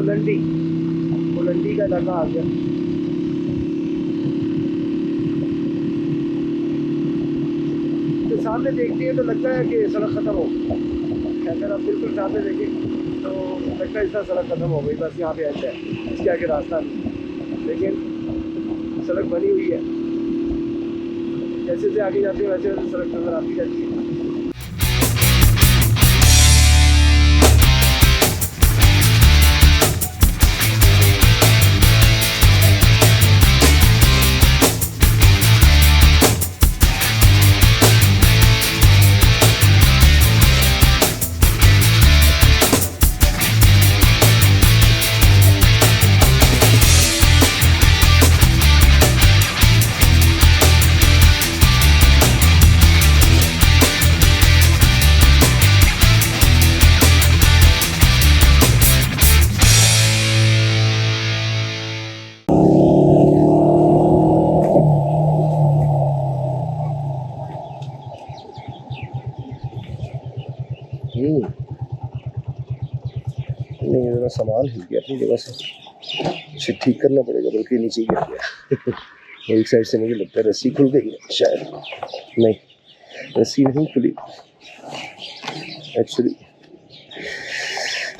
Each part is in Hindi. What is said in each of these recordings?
बुलंडी बुलंडी का इलाका आ गया। तो सामने देखते हैं तो लगता है कि सड़क ख़त्म हो, अगर आप बिल्कुल सामने देखें तो लगता है इसका सड़क ख़त्म हो गई, बस यहाँ पे ऐसा है, इसके आगे रास्ता नहीं। लेकिन सड़क बनी हुई है, जैसे जैसे आगे जाते हैं वैसे वैसे सड़क नज़र आती रहती है। नहीं, ज़रा सामान हिल गया अपनी जगह से, इसे ठीक करना पड़ेगा, बल्कि नीचे गिर गया। वो एक साइड से मुझे लगता है रस्सी खुल गई है शायद, नहीं रस्सी नहीं खुली एक्चुअली,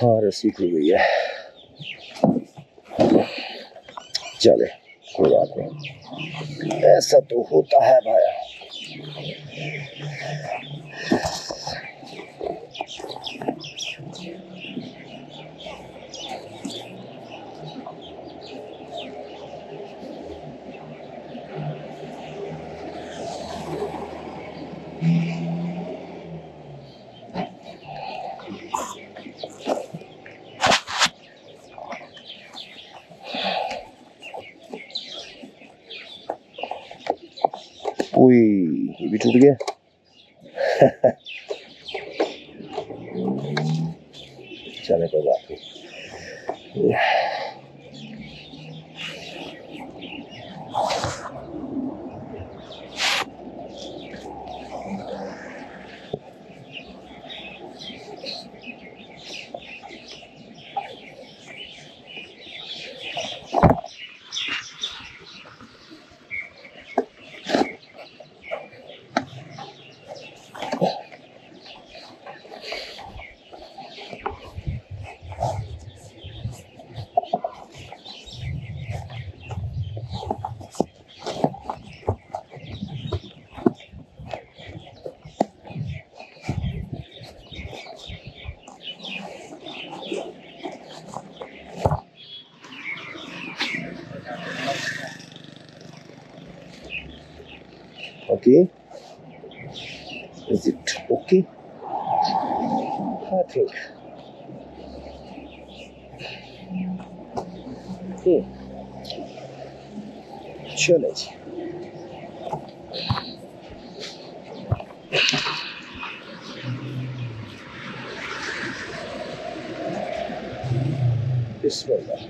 हाँ रस्सी खुल गई है। चले कोई बात नहीं, ऐसा तो होता है भाया। ओए ये भी टूट गया। चले कोई बात नहीं। Okay, is it okay? I think. चलो जी, बिस्मिल्लाह।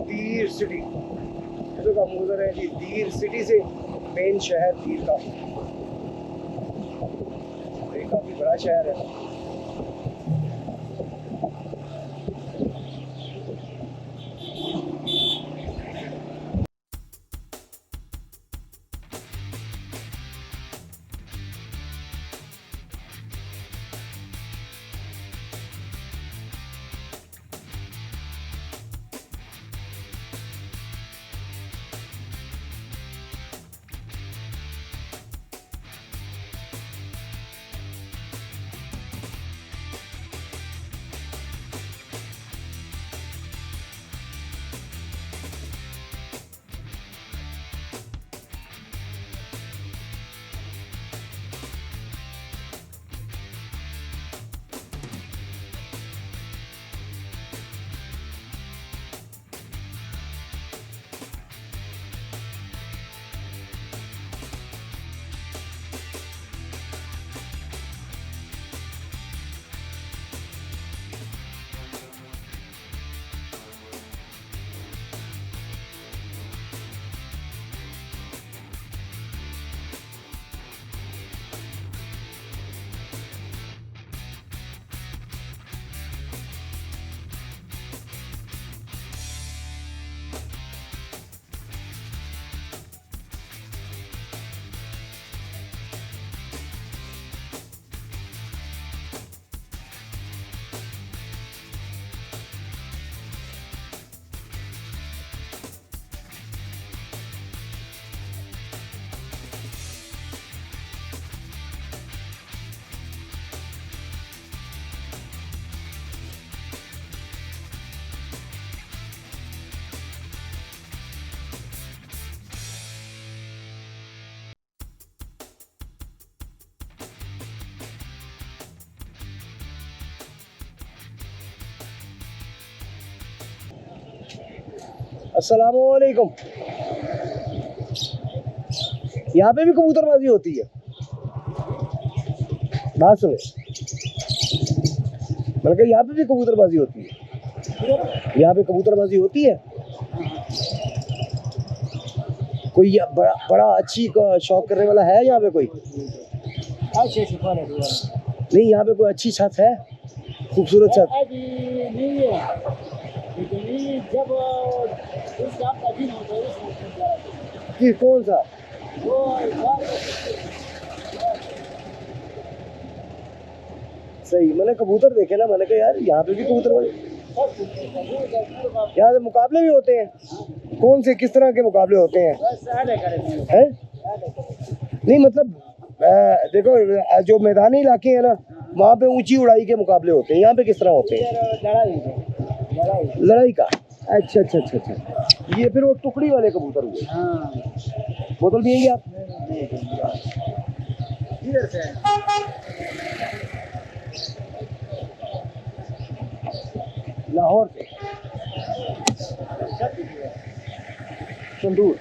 दीर सिटी का मुजर है जी, दीर सिटी से मेन शहर दीर का, ये काफी बड़ा शहर है। अस्सलामुअलैकुम। यहाँ पे भी कबूतरबाजी होती है? बात सुने, मैंने कहा यहाँ पे भी कबूतरबाजी होती है? यहाँ पे कबूतरबाजी होती है? कोई बड़ा बड़ा अच्छी शौक करने वाला है यहाँ पे कोई? नहीं, यहाँ पे कोई अच्छी छत है, खूबसूरत छत? कि कौन सा? सही, मैंने कबूतर देखे ना, मैंने कहा यार यहाँ पे भी कबूतर यहाँ से मुकाबले भी होते हैं? कौन से, किस तरह के मुकाबले होते हैं? हैं? नहीं मतलब देखो, जो मैदानी इलाके हैं ना, वहाँ पे ऊंची उड़ाई के मुकाबले होते हैं। यहाँ पे किस तरह होते हैं? लड़ाई का? अच्छा अच्छा अच्छा अच्छा। ये फिर वो टुकड़ी वाले कबूतर हुए। हाँ। बोतल पियेंगे आप? इधर से लाहौर से संदूर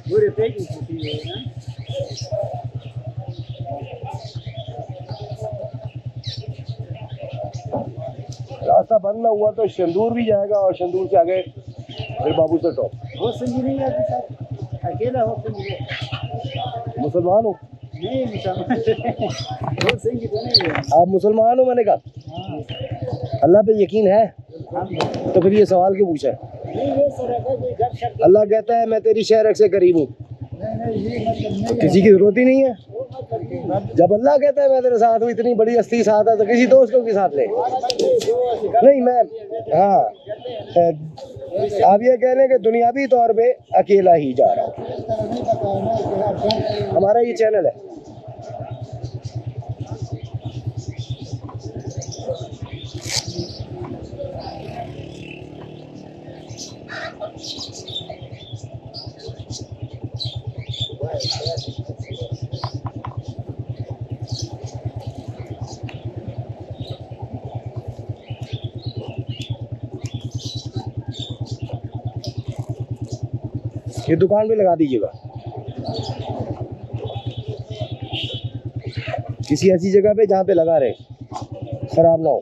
पूरे पैकिंग होती है ना। रास्ता बंद ना हुआ तो शंदूर भी जाएगा और शंदूर से आगे फिर बाबू से टॉप। वो संगी नहीं आती सर, अकेला हो संगी। मुसलमान हो? नहीं मुसलमान वो संगी तो नहीं है। आप मुसलमान हो? मैंने कहा अल्लाह पे यकीन है? तो फिर ये सवाल क्यों पूछा? अल्लाह कहता है मैं तेरी शहर से करीब हूँ, किसी की जरूरत ही नहीं है। जब अल्लाह कहता है मैं तेरे साथ हूँ, इतनी बड़ी हस्ती साथ है, तो किसी दोस्त को भी साथ ले। नहीं मैं, हाँ आप ये कह लें कि दुनियावी तौर पे अकेला ही जा रहा हूँ। हमारा ये चैनल है। ये दुकान पे लगा दीजिएगा, किसी ऐसी जगह पे जहाँ पे लगा रहे, खराब ना हो।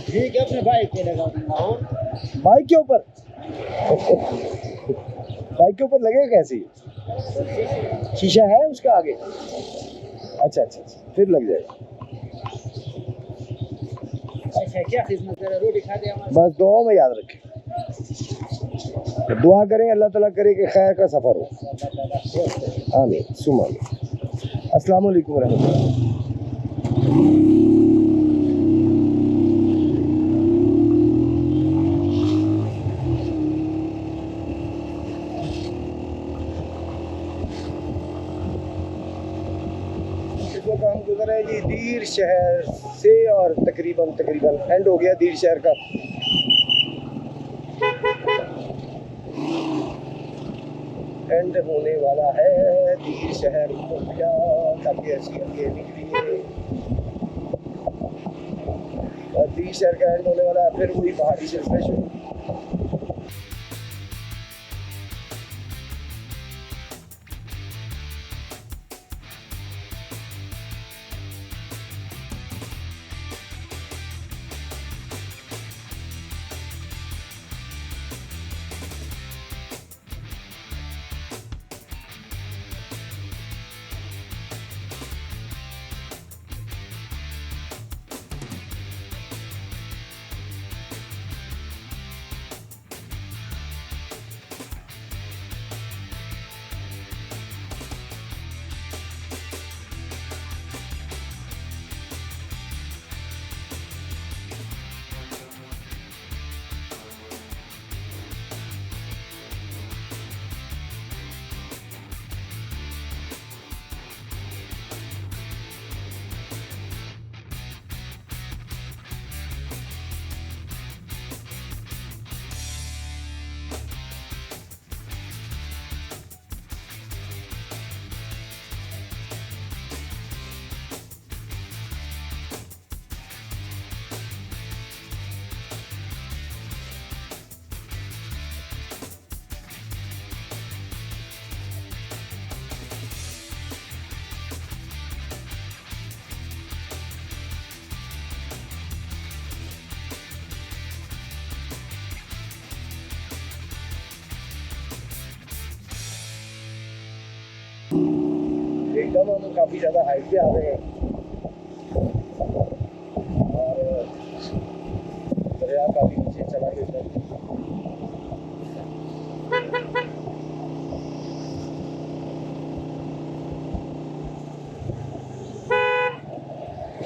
ठीक है, अपने बाइक पे लगा दूंगा। और बाइक के ऊपर बाइक के ऊपर लगेगा कैसे? शीशा है उसका आगे? अच्छा अच्छा अच्छा, फिर लग जाएगा। अच्छा क्या खिदमत कर, रोटी खा दे हमारे? बस दुआ में याद रखें, दुआ करें अल्लाह ताला करे कि खैर का सफ़र हो। आमीन सुमा आमीन। अस्सलाम वालेकुम रहमतुल्लाह। हम गुजर रहे जी दीर शहर से और तकरीबन एंड हो गया दीर शहर का। एंड होने वाला है दीर शहर काफी अच्छी निकली है और दीर शहर का एंड होने वाला है, फिर वही पहाड़ी सिलसिला शुरू। एकदम हम काफ़ी ज़्यादा हाइट पे आ गए हैं और दरिया काफ़ी नीचे चला गया।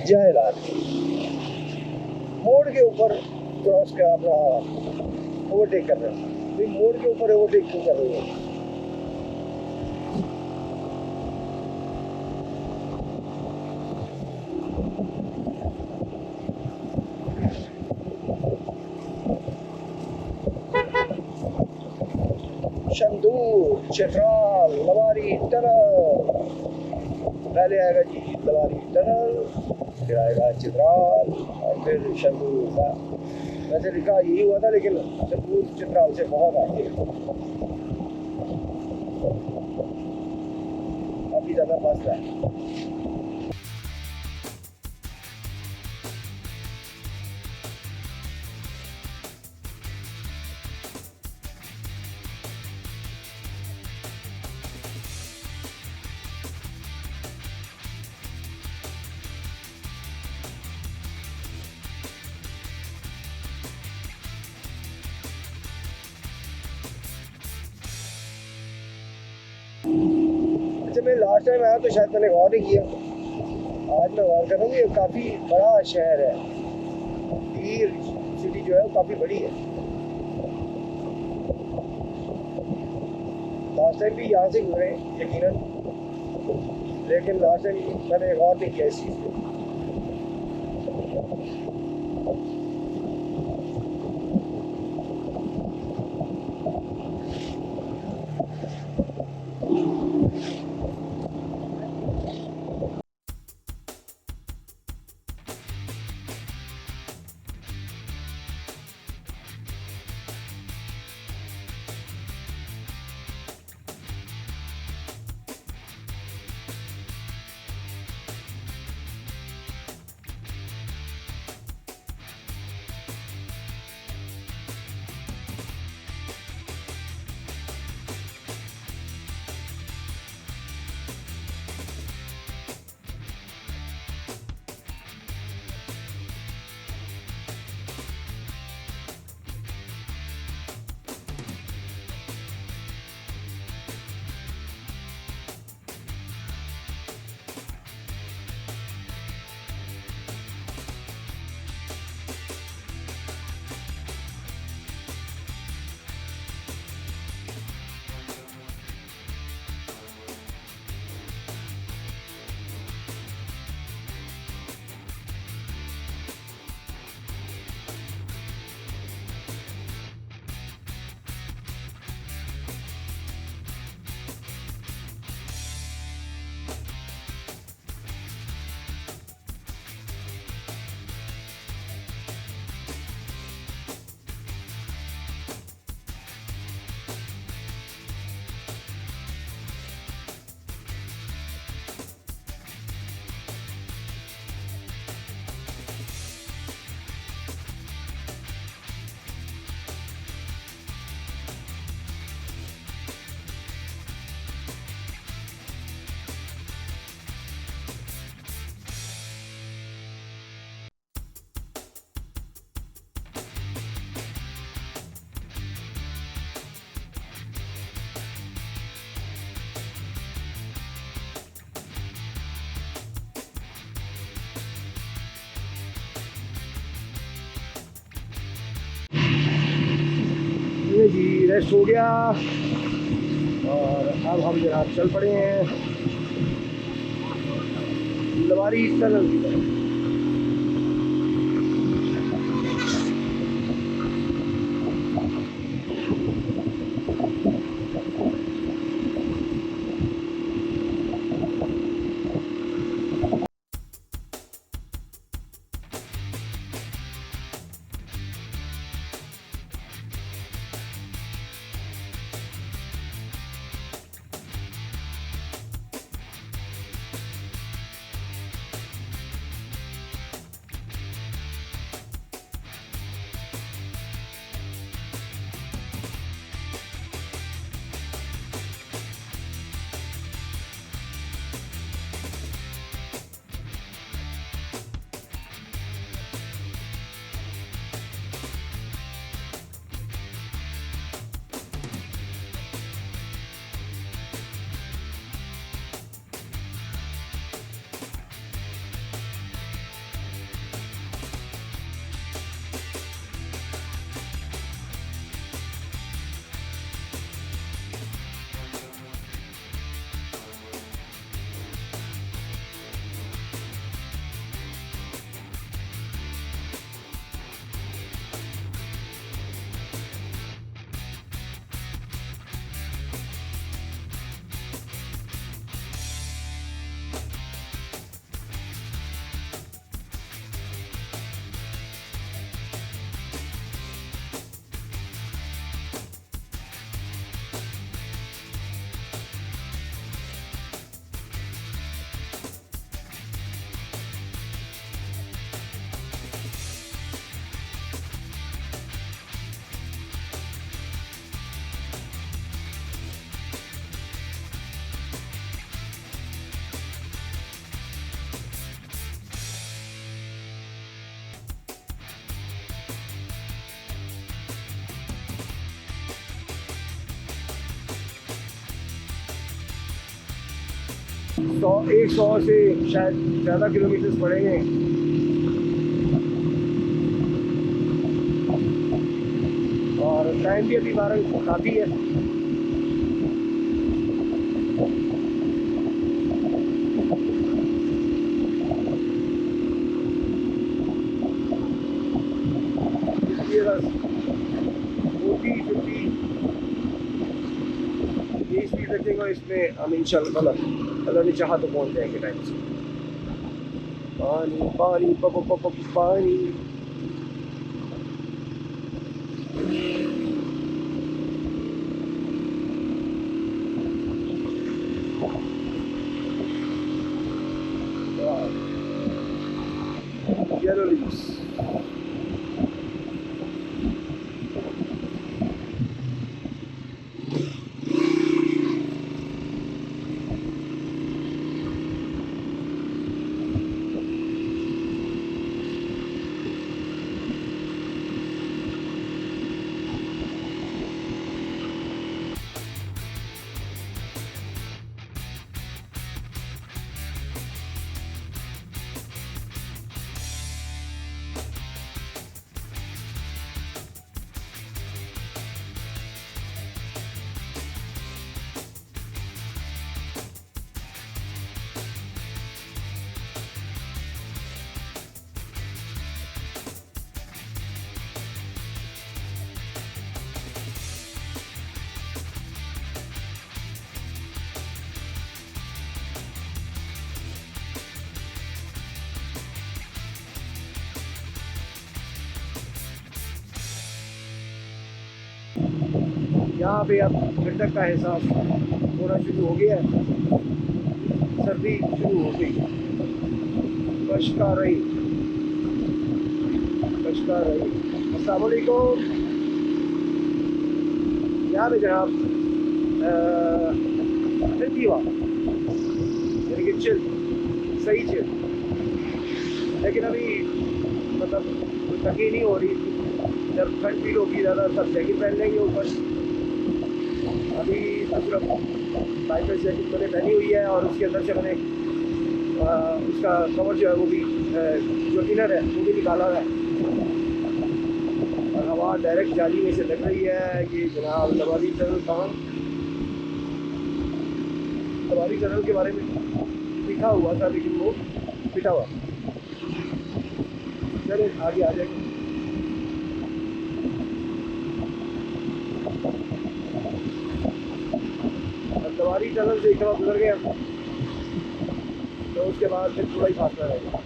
जयलाल मोड़ के ऊपर क्रॉस का अपना ओवरटेक कर रहे हैं। तो मोड़ के ऊपर ओवरटेक क्यों कर रहे हो? शंदूर, चित्राल, लवारी टनल, पहले आएगा जी लवारी टनल, फिर आएगा चित्राल और फिर शंदूर। वैसे लिखा यही हुआ था लेकिन शंदूर चित्राल से बहुत आगे काफ़ी ज़्यादा मस्त है। अच्छा, मैं लास्ट टाइम आया तो शायद मैंने गौर नहीं किया, आज मैं गौर कर रहा हूँ। ये काफ़ी बड़ा शहर है, ईर सिटी जो है वो काफ़ी बड़ी है। लास्ट टाइम भी यहाँ से गुजरे यकीनन, लेकिन लास्ट टाइम मैंने गौर नहीं किया इस चीज़ को। जी रेस्ट हो गया और अब हम जनाब चल पड़े हैं लवारी टनल की तरफ। 100 से शायद ज़्यादा किलोमीटर्स पड़ेंगे। और टाइम भी अभी 12 काफ़ी है। इसलिए बस 40-50 ये स्पीड रखेंगे और इसमें हम इंशाल्लाह अल्लाह ने चाहा तो पहुँच जाएंगे टाइम से। पानी पानी पानी। Yellow leaves. यहाँ पे अब ठंडक का एहसास होना शुरू हो गया है। सर्दी शुरू हो गई। बशका रही। अस्सलाम वालेकुम। यहाँ पे जनाब ठंडी हवा यानी कि चिल, सही चिल। लेकिन अभी मतलब तकी नहीं हो रही। जब ठंड फील होगी ज़्यादा तब जैकेट पहन लेंगे ऊपर। अभी तो सिर्फ बाइकर जैकेट मैंने पहनी हुई है और उसके अंदर से मैंने उसका कवर जो है वो भी जो इनर है वो भी निकाला हुआ है। और हवा डायरेक्ट जाली में से लग रही है। ये जनाब लवारी टनल कहाँ, लवारी टनल के बारे में लिखा हुआ था लेकिन वो पिटा हुआ। चले आगे आ जाएंगे। लवारी टनल से एक दफ़ा गुजर गए हम तो उसके बाद फिर थोड़ा ही फासला रहेगा।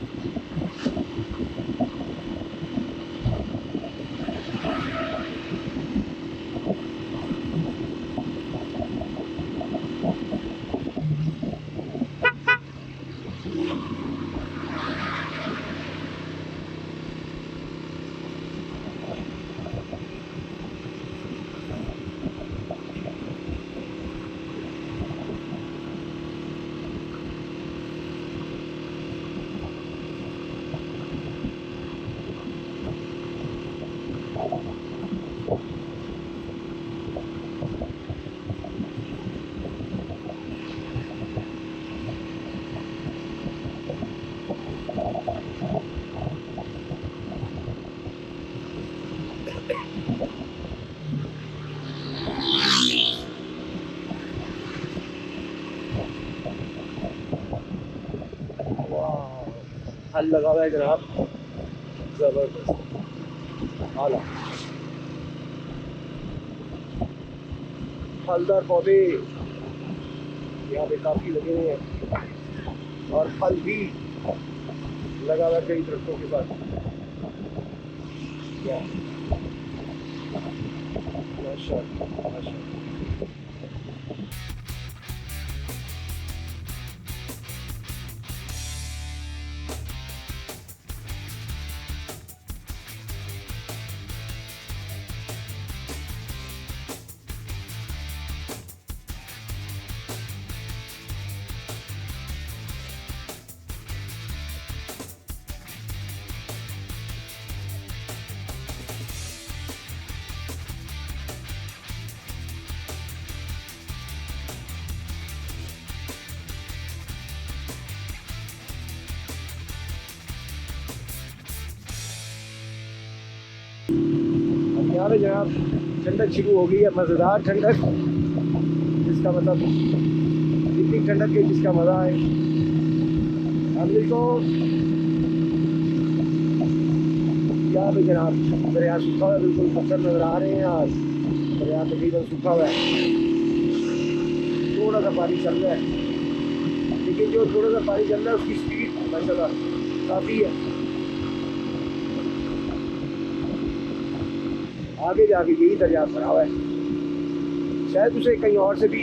हल लगा हुआ है जनाब, ज़बरदस्त आला। फलदार पौधे यहाँ पे काफ़ी लगे हुए हैं और फल भी लगा हुआ है कई दरख्तों के साथ। माशाअल्लाह माशाअल्लाह। यहाँ पे जनाब ठंडक शुरू हो गई है, मज़ेदार ठंडक, जिसका मतलब इतनी ठंडक है जिसका मज़ा है। फैमिली को यहाँ पे जनाब दरिया सूखा हुआ है, बिल्कुल पत्थर नजर आ रहे हैं। आज दरिया तकरीबन सूखा हुआ है, थोड़ा सा पानी चल रहा है, लेकिन जो थोड़ा सा पानी चल रहा है उसकी स्पीड माशाल्लाह काफ़ी है। आगे जाके यही दरिया भरा हुआ है, शायद उसे कहीं और से भी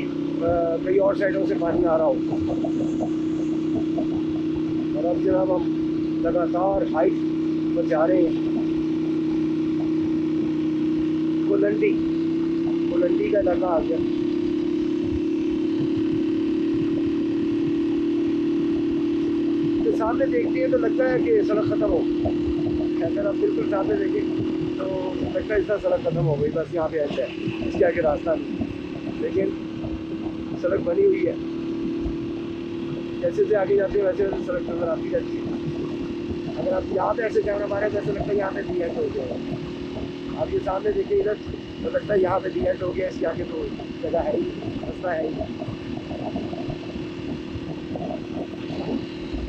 कई और साइडों से पानी आ रहा हो। और अब जनाब हम लगातार हाइट पर जा रहे हैं। कोलंडी का इलाका आ गया। तो सामने देखते हैं तो लगता है कि सड़क ख़त्म हो, अगर आप बिल्कुल सामने देखें तो लगता है इस तरह सड़क ख़त्म हो गई, बस यहाँ पे ऐसा है, इसके आगे रास्ता नहीं। लेकिन सड़क बनी हुई है, जैसे जैसे आगे जाते हैं वैसे वैसे सड़क नज़र आती रहती है। अगर आप यहाँ पे ऐसे कैमरा मारे तो ऐसा लगता है यहाँ पे डी एंड हो गया। आप ये सामने देखिए इधर तो लगता है यहाँ पे डी एंड हो गया, इसके आगे तो जगह है ही, रास्ता है ही।